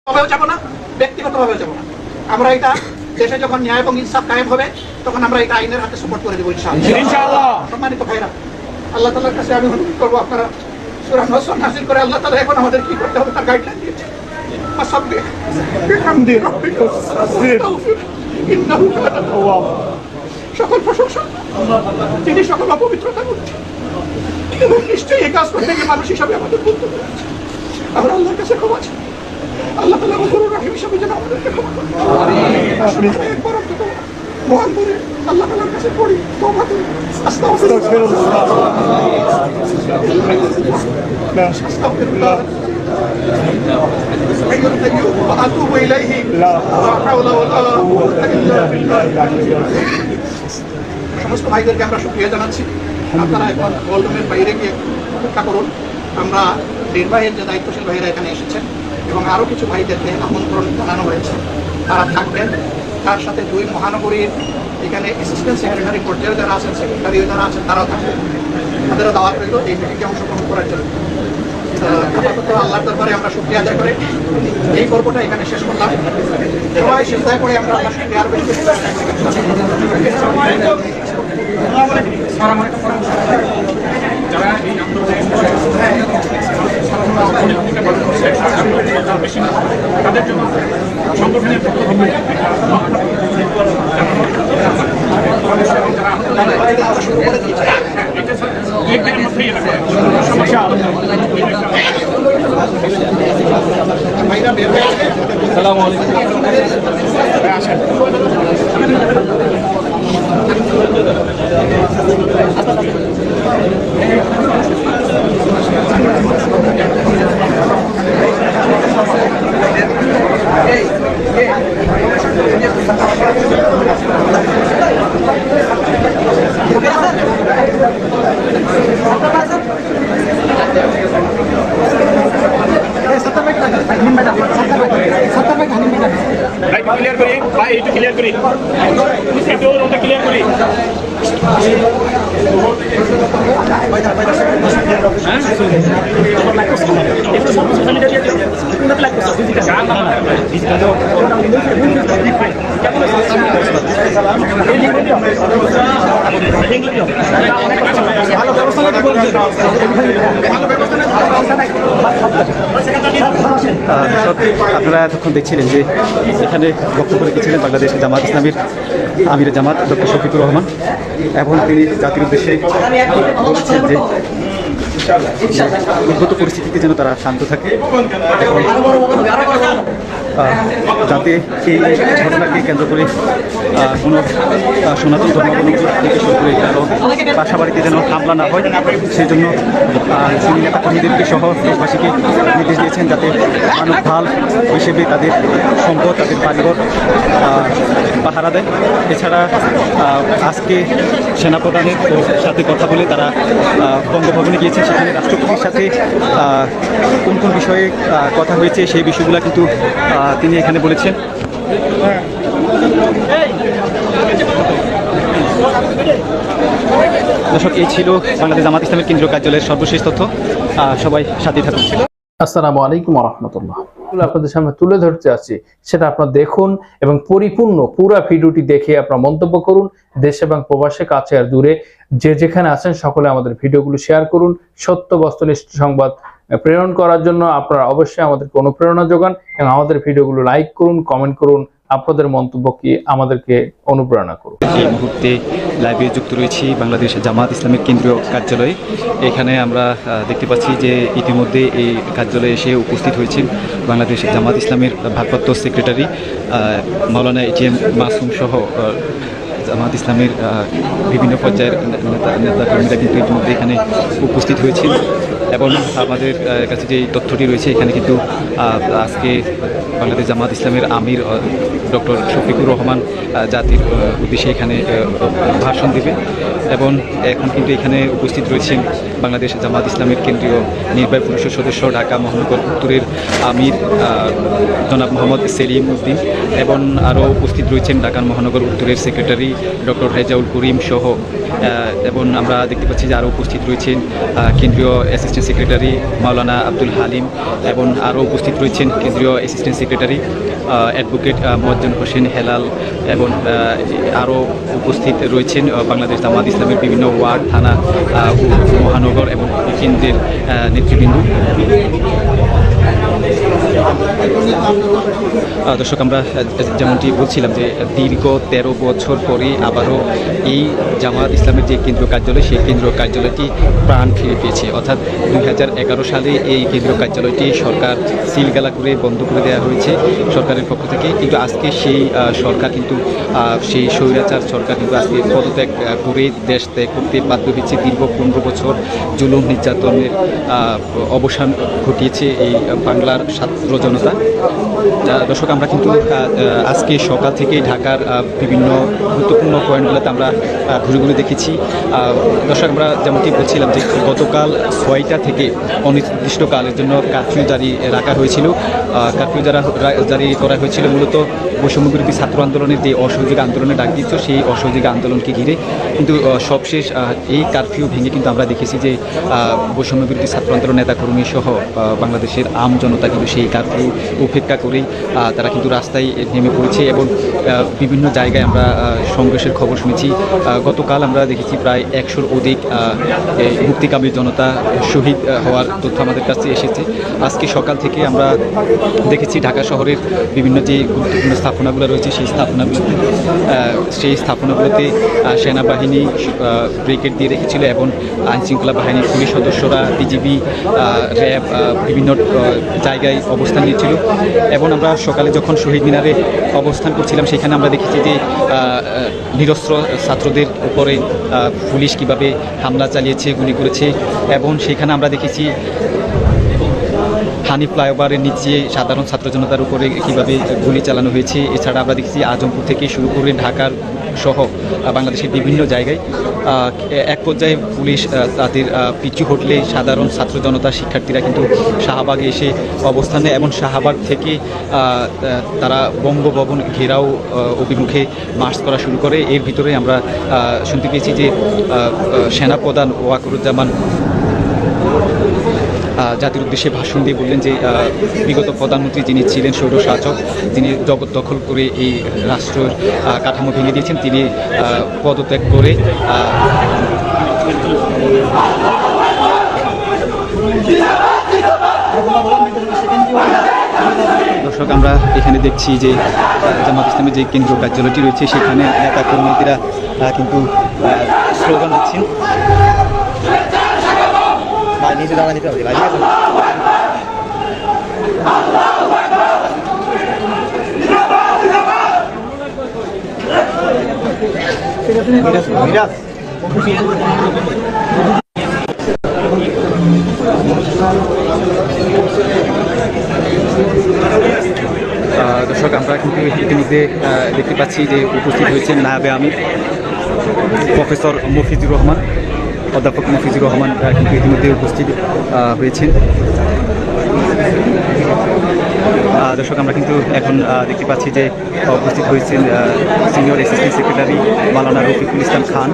ভাবেও যাব না, ব্যক্তিগতভাবেও যাব না। আমরা এটা দেশে যখন ন্যায় এবং ইনসাফ কায়েম হবে তখন আমরা এটা আইনের হাতে সাপোর্ট করে দেবো ইনশাআল্লাহ। সম্মানিত ভাইরা, আল্লাহ তাআলার কাছে আমি অনুরোধ করবো আপনারা সূরা নসর নাযিল করে আল্লাহ তাআলা এখন আমাদের কি করতে হবে তার গাইডলাইন দিয়েছে। ফাসাব্বিহ বিহামদি রাব্বিকা ওয়াস্তাগফির ইন্নাহু কানা তাওয়াবা। সকল প্রশংসা তিনি সকল অপবিত্রতার ঊর্ধ্বে এবং নিশ্চয়ই এই কাজ করতে গিয়ে মানুষ হিসাবে আমাদের ভুল করতে পারছি। আমরা আল্লাহর কাছে ক্ষমা চাই। আল্লাহ তাআলা গফুরুর রহিম হিসাবে যেন আমাদেরকে ক্ষমা করেন। একবার অন্তত মহান করে আল্লাহ তাআলার কাছে পড়ি, তওবা করি, আস্তাগফিরুল্লাহ হাইয়ুল কাইয়্যুম ওয়া আতুবু ইলাইহি লা হাওলা ওয়ালা কুওয়াতা ইল্লা বিল্লাহ। সমস্ত ভাইদেরকে আমরা শুকরিয়া জানাচ্ছি। আপনারা এখন হলরুমের বাইরে গিয়ে অপেক্ষা করুন। আমরা নির্বাহীর যে দায়িত্বশীল ভাইরা এখানে এসেছেন এবং আরও কিছু ভাইদেরকে আমন্ত্রণ জানানো হয়েছে, তারা থাকবেন। তার সাথে দুই মহানগরীর এখানে অ্যাসিস্ট্যান্ট সেক্রেটারি পর্যায়ে যারা আছেন, সেক্রেটারি যারা আছেন তারাও থাকবেন। তাদেরও দাওয়াত রইল এই মিটিংয়ে অংশগ্রহণ করার জন্য। আপাতত আল্লাহর দরবারে আমরা শুকরিয়া আদায় করে এই পর্বটা এখানে শেষ করলাম। সবাই সিজদায় পড়ে আমরা আল্লাহর শুকরিয়া আরো বেশি যারা এই আন্দোলনে তাদের জন্য সংগঠনের পক্ষ থেকে আসসালামু ক্লিয়ার করি ভাই, একটু ক্লিয়ার করি, একটু রোডটা ক্লিয়ার করি। আপনারা এতক্ষণ দেখছিলেন যে এখানে বক্তব্য রেখেছিলেন বাংলাদেশের জামাত ইসলামীর আমির জামাত ডক্টর শফিকুর রহমান, এবং তিনি জাতির উদ্দেশ্যে বলছেন যে উদ্ভূত পরিস্থিতিতে যেন তারা শান্ত থাকে এবং যাতে এই ঘটনাকে কেন্দ্র করে কোনো সনাতন ধর্মাবলম্বী থেকে শুরু করে কারো বাসাবাড়িতে যেন হামলা না হয়, সেই জন্য তিনি নেতা কর্মীদেরকে সহ দেশবাসীকে নির্দেশ দিয়েছেন যাতে মানব ঢাল হিসেবে তাদের সম্পদ, তাদের বাড়িঘর পাহারা দেয়। এছাড়া আজকে সেনাপ্রধানের সাথে কথা বলে তারা বঙ্গভবনে গিয়েছেন, সেখানে রাষ্ট্রপতির সাথে কোন কোন বিষয়ে কথা হয়েছে সেই বিষয়গুলো কিন্তু তিনি এখানে বলেছেন। দর্শক, এই ছিল বাংলাদেশ জামাত ইসলামের কেন্দ্রীয় কার্যালয়ের সর্বশেষ তথ্য। সবাই সাথে থাকুন। আসসালামু আলাইকুম ওয়া রাহমাতুল্লাহ। আপনাদের সামনে তুলে ধরতে আছি, সেটা আপনারা দেখুন এবং পরিপূর্ণ পুরো ভিডিওটি দেখে আপনারা মন্তব্য করুন। দেশ এবং প্রবাসে, কাছে আর দূরে যে যেখানে আছেন সকলে আমাদের ভিডিওগুলো শেয়ার করুন। সত্য বস্তুনিষ্ঠ সংবাদ প্রেরণ করার জন্য আপনারা অবশ্যই আমাদেরকে অনুপ্রেরণা যোগান এবং আমাদের ভিডিওগুলো লাইক করুন, কমেন্ট করুন। আপনাদের মন্তব্য কি আমাদেরকে অনুপ্রেরণা করুন। এই মুহূর্তে লাইভে যুক্ত রয়েছি বাংলাদেশ জামাত ইসলামের কেন্দ্রীয় কার্যালয়ে। এখানে আমরা দেখতে পাচ্ছি যে ইতিমধ্যে এই কার্যালয়ে এসে উপস্থিত হয়েছেন বাংলাদেশ জামাত ইসলামের ভারপ্রাপ্ত সেক্রেটারি মাওলানা এটিএম মাসুম সহ জামাত ইসলামের বিভিন্ন পর্যায়ের নেতাকর্মীরা কিন্তু ইতিমধ্যে এখানে উপস্থিত হয়েছেন এবং আমাদের কাছে যে তথ্যটি রয়েছে এখানে কিন্তু আজকে বাংলাদেশ জামাত ইসলামের আমির ডক্টর শফিকুর রহমান জাতির উদ্দেশ্যে এখানে ভাষণ দেবে এবং এখন কিন্তু এখানে উপস্থিত রয়েছেন বাংলাদেশ জামাত ইসলামের কেন্দ্রীয় নির্বাহী পরিষদ সদস্য ঢাকা মহানগর উত্তরের আমির জনাব মোহাম্মদ সেলিম উদ্দিন এবং আরও উপস্থিত রয়েছেন ঢাকা মহানগর উত্তরের সেক্রেটারি ডক্টর রেজাউল করিম সহ এবং আমরা দেখতে পাচ্ছি যে আরও উপস্থিত রয়েছেন কেন্দ্রীয় অ্যাসিস্ট্যান্ট অ্যাসিস্ট্যান্ট সেক্রেটারি মাওলানা আব্দুল হালিম এবং আরও উপস্থিত রয়েছেন কেন্দ্রীয় assistant secretary advocate Moazzem Hossain Helal এবং আরও উপস্থিত রয়েছেন বাংলাদেশ জামাত ইসলামের বিভিন্ন ওয়ার্ড, থানা, মহানগর এবং কেন্দ্রের নেতৃবৃন্দ। দর্শক, আমরা যেমনটি বলছিলাম যে দীর্ঘ 13 বছর পরে আবারও এই জামাত ইসলামের যে কেন্দ্রীয় কার্যালয়, সেই কেন্দ্রীয় কার্যালয়টি প্রাণ ফিরে পেয়েছে। অর্থাৎ 2011 সালে এই কেন্দ্রীয় কার্যালয়টি সরকার সিলগালা করে বন্ধ করে দেওয়া হয়েছে সরকারের পক্ষ থেকে, কিন্তু আজকে সেই সরকার কিন্তু সেই স্বৈরাচার সরকার কিন্তু আজকে পদত্যাগ করে দেশ ত্যাগ করতে বাধ্য হয়েছে। দীর্ঘ 15 বছর জুলুম নির্যাতনের অবসান ঘটিয়েছে এই বাংলার ছাত্র জনতা। দর্শক, আমরা কিন্তু আজকে সকাল থেকে ঢাকার বিভিন্ন গুরুত্বপূর্ণ পয়েন্টগুলোতে আমরা ঘুরে ঘুরে দেখেছি। দর্শক, আমরা যেমনটি বলছিলাম যে গতকাল 6টা থেকে অনির্দিষ্টকালের জন্য কারফিউ জারি রাখা হয়েছিল। কারফিউ জারি করা হয়েছিল মূলত বৈষম্যবিরোধী ছাত্র আন্দোলনের যে অসহযোগী আন্দোলনের ডাক দিচ্ছ, সেই অসহযোগী আন্দোলনকে ঘিরে কিন্তু সবশেষ এই কারফিউ ভেঙে কিন্তু আমরা দেখেছি যে বৈষম্যবিরোধী ছাত্র আন্দোলন নেতাকর্মী সহ বাংলাদেশের আম জনতা কিন্তু সেই কারফিউ উপেক্ষা করেই তারা কিন্তু রাস্তায় নেমে পড়েছে এবং বিভিন্ন জায়গায় আমরা সংঘর্ষের খবর শুনেছি। গতকাল আমরা দেখেছি প্রায় 100-র অধিক মুক্তিকামী জনতা শহীদ হওয়ার তথ্য আমাদের কাছে এসেছে। আজকে সকাল থেকে আমরা দেখেছি ঢাকা শহরের বিভিন্ন যে গুরুত্বপূর্ণ স্থাপনাগুলো রয়েছে, সেই স্থাপনাগুলোতে সেনাবাহিনী ব্রিগেড দিয়ে রেখেছিল এবং আইনশৃঙ্খলা বাহিনীর পুলিশ সদস্যরা, বিজিবি, র্যাব বিভিন্ন জায়গায় অবস্থান নিয়েছিল। এবং আমরা সকালে যখন শহীদ মিনারে অবস্থান করছিলাম, সেখানে আমরা দেখেছি যে নিরস্ত্র ছাত্রদের উপরে পুলিশ কিভাবে হামলা চালিয়েছে, গুলি করেছে। এবং সেখানে আমরা দেখেছি হানি ফ্লাইওভারের নিচে সাধারণ ছাত্র জনতার উপরে কীভাবে গুলি চালানো হয়েছে। এছাড়া আমরা দেখেছি আজমপুর থেকে শুরু করে ঢাকার সহ বাংলাদেশের বিভিন্ন জায়গায় এক পর্যায়ে পুলিশ তাদের পিছু হটলে সাধারণ ছাত্র জনতা, শিক্ষার্থীরা কিন্তু শাহবাগে এসে অবস্থান নেয় এবং শাহবাগ থেকে তারা বঙ্গভবন ঘেরাও অভিমুখে মার্চ করা শুরু করে। এর ভিতরে আমরা শুনতে পেয়েছি যে সেনাপ্রধান ওয়াকারুজ্জামান জাতির উদ্দেশ্যে ভাষণ দিয়ে বললেন যে বিগত প্রধানমন্ত্রী যিনি ছিলেন স্বৈরশাসক, যিনি জগৎ দখল করে এই রাষ্ট্রের কাঠামো ভেঙে দিয়েছেন, তিনি পদত্যাগ করে দর্শক, আমরা এখানে দেখছি যে জামাত ইসলামের যে কেন্দ্রীয় কার্যালয়টি রয়েছে, সেখানে নেতা কর্মীরা কিন্তু স্লোগান দিচ্ছেন। দর্শক, আমরা কিন্তু ইতিমধ্যে দেখতে পাচ্ছি যে উপস্থিত হয়েছেন নায়েবে আমির প্রফেসর মফিজুর রহমান, অধ্যাপক মফিজুর রহমান কিন্তু ইতিমধ্যে উপস্থিত হয়েছেন। দর্শক, আমরা কিন্তু এখন দেখতে পাচ্ছি যে উপস্থিত হয়েছেন সিনিয়র অ্যাসিস্ট্যান্ট সেক্রেটারি মাওলানা রফিকুল ইসলাম খান।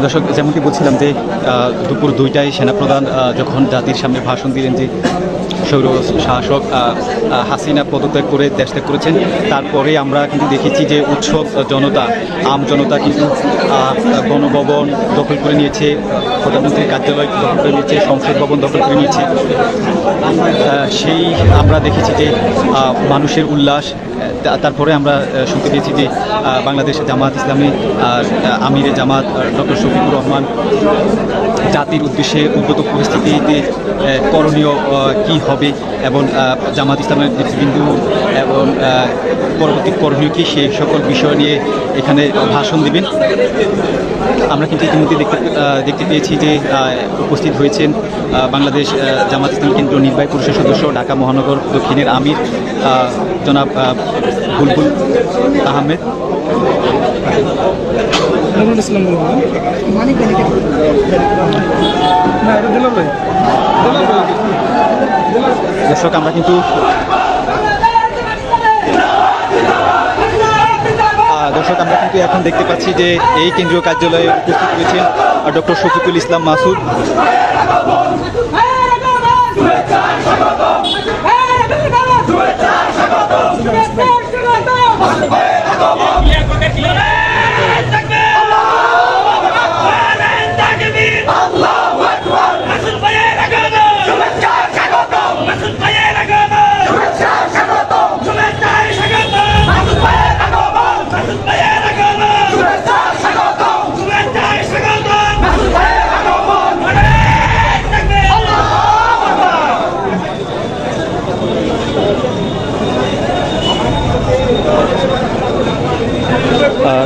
দর্শক, যেমনটি বলছিলাম যে দুপুর 2টায় সেনাপ্রধান যখন জাতির সামনে ভাষণ দিলেন যে স্বৈর শাসক হাসিনা পদত্যাগ করে দেশ ত্যাগ করেছেন, তারপরে আমরা কিন্তু দেখেছি যে উৎসব জনতা, আম জনতা কিন্তু গণভবন দখল করে নিয়েছে, প্রধানমন্ত্রীর কার্যালয় দখল করে নিয়েছে, সংসদ ভবন দখল করে নিয়েছে। সেই আমরা দেখেছি যে মানুষের উল্লাস। তারপরে আমরা শুনতে পেয়েছি যে বাংলাদেশ জামাত ইসলামী আমিরে জামাত ডক্টর শফিকুর রহমান জাতির উদ্দেশ্যে উদ্ভূত পরিস্থিতিতে করণীয় কী হবে এবং জামাত ইসলামের নেতৃবৃন্দ এবং পরবর্তী করণীয় কী, সেই সকল বিষয় নিয়ে এখানে ভাষণ দেবেন। আমরা কিন্তু ইতিমধ্যে দেখতে পেয়েছি যে উপস্থিত হয়েছেন বাংলাদেশ জামাত ইসলামী কেন্দ্রীয় নির্বাহী পরিষদ সদস্য, ঢাকা মহানগর দক্ষিণের আমির জনাব বুলবুল আহমেদ। নুরুল ইসলাম বলবো মানিক ভাই না এটা দিলাম ভাই দর্শক আমরা কিন্তু এখন দেখতে পাচ্ছি যে এই কেন্দ্রীয় কার্যালয়ে উপস্থিত রয়েছেন ডক্টর শফিকুল ইসলাম মাসুদ।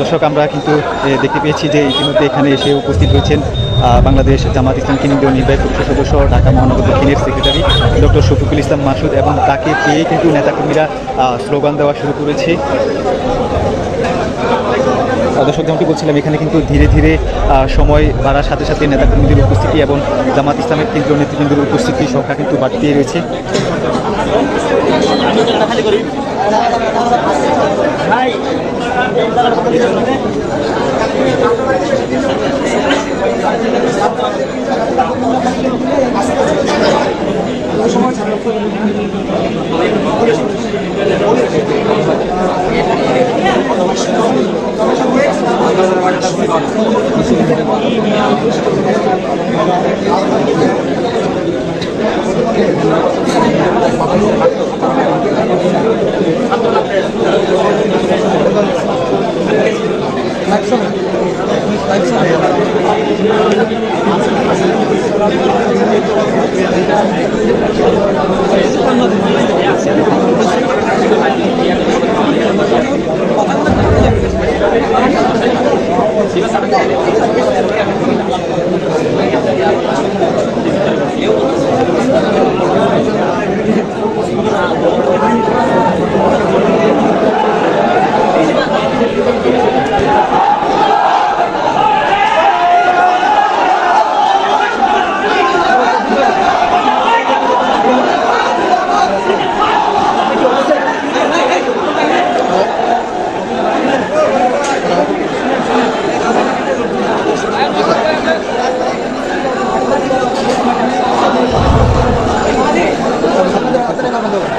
দর্শক আমরা কিন্তু দেখতে পেয়েছি যে ইতিমধ্যে এখানে এসে উপস্থিত হয়েছেন বাংলাদেশ জামাত ইসলাম কেন্দ্রীয় নির্বাহী পরিষদ সদস্য ঢাকা মহানগর দক্ষিণের সেক্রেটারি ডক্টর শফিকুল ইসলাম মাসুদ, এবং তাকে পেয়ে কিন্তু নেতাকর্মীরা স্লোগান দেওয়া শুরু করেছে। দর্শক যেমনটি বলছিলাম, এখানে কিন্তু ধীরে ধীরে সময় বাড়ার সাথে সাথে নেতাকর্মীদের উপস্থিতি এবং জামাত ইসলামের কেন্দ্রীয় নেতৃবৃন্দের উপস্থিতি সংখ্যা কিন্তু বাড়তে রয়েছে।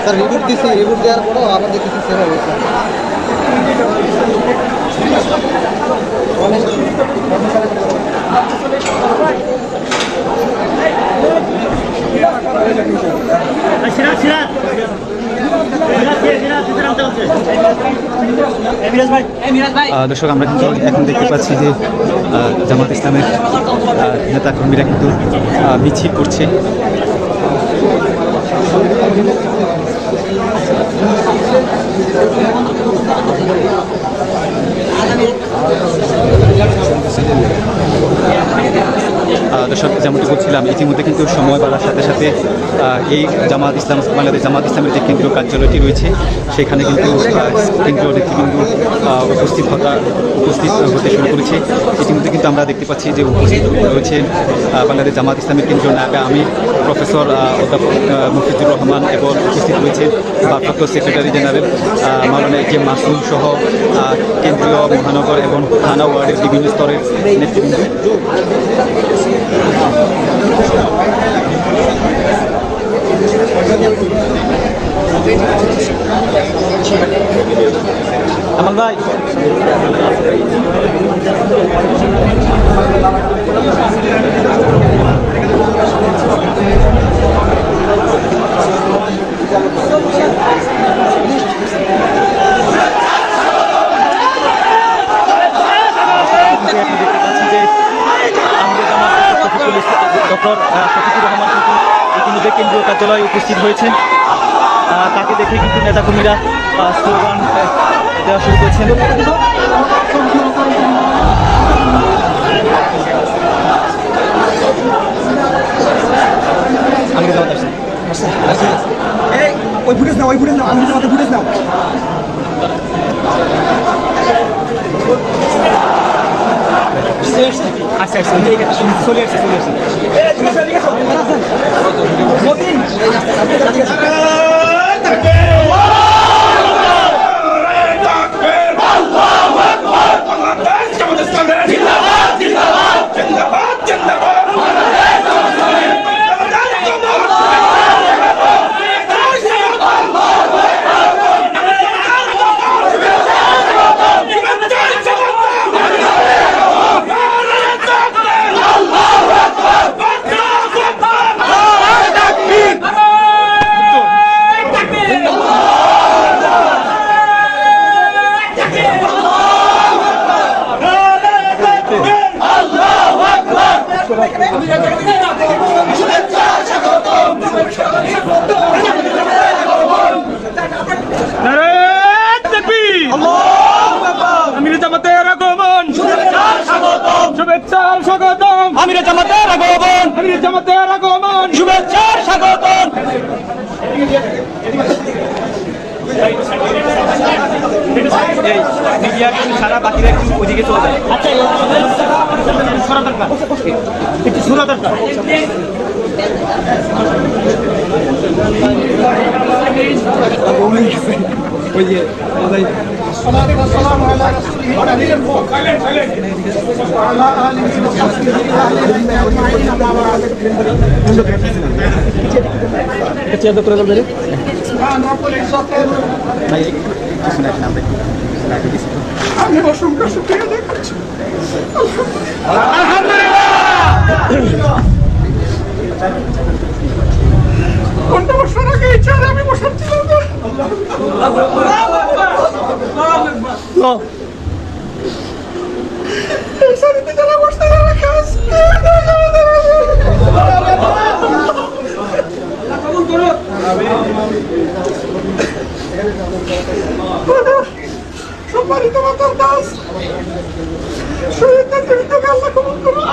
স্যার রিপোর্ট দিছি, রিপোর্ট দেওয়ার পরেও আবার দেখতেছি সেম অবস্থা। দর্শক আমরা কিন্তু এখন দেখতে পাচ্ছি যে জামাত ইসলামের নেতাকর্মীরা কিন্তু মিছিল করছে। দর্শক যেমনটি বলছিলাম, ইতিমধ্যে কিন্তু সময় বাড়ার সাথে সাথে এই জামাত ইসলাম বাংলাদেশ জামাত ইসলামের যে কেন্দ্রীয় কার্যালয়টি রয়েছে সেখানে কিন্তু কেন্দ্রীয় নেতৃবৃন্দ উপস্থিত হতে শুরু করেছে। ইতিমধ্যে কিন্তু আমরা দেখতে পাচ্ছি যে উপস্থিত রয়েছে বাংলাদেশ জামাত ইসলামের কেন্দ্রীয় নায়েবে আমির প্রফেসর অধ্যাপক মুফিজুর রহমান, এবং উপস্থিত রয়েছে ভারপ্রাপ্ত সেক্রেটারি জেনারেল মাওলানা এ কে মাসুদ সহ কেন্দ্রীয় মহানগর এবং থানা ওয়ার্ডের বিভিন্ন স্তরের নেতৃবৃন্দ। আমার ভাই ডক্টর শফিকুর রহমান কিন্তু ইতিমধ্যে কেন্দ্রীয় কার্যালয়ে উপস্থিত হয়েছেন। তাকে দেখে কিন্তু নেতাকর্মীরা স্লোগান দেওয়া শুরু করেছেন। ওই ফুটেজ নাও, আমি ফুটেজ নাও। আচ্ছা আচ্ছা চলে আসছে আমির জামাতের আগমন শুভেচ্ছার স্বাগতম আমির জামাতের আগমন শুভেচ্ছার স্বাগতম সারা বাকিরা একটু ওদিকে চলে যায় আচ্ছা একটু সুরা দরকার ওই যে والسلام على رسوله وعلى آله وصحبه أجمعين أما بعد سبحان رب العزة আমি অসংখ্য শুকরিয়া আদায় করছি আলহামদুলিল্লাহ কোনটা বছর আগে এই চেয়ারে আমি বসাচ্ছিলাম না এই শাড়িতে যারা বসতে তারা খাস সম্মানিত মাতার দাস শহীদদের জীবিতকে আল্লাহ কবুল করুন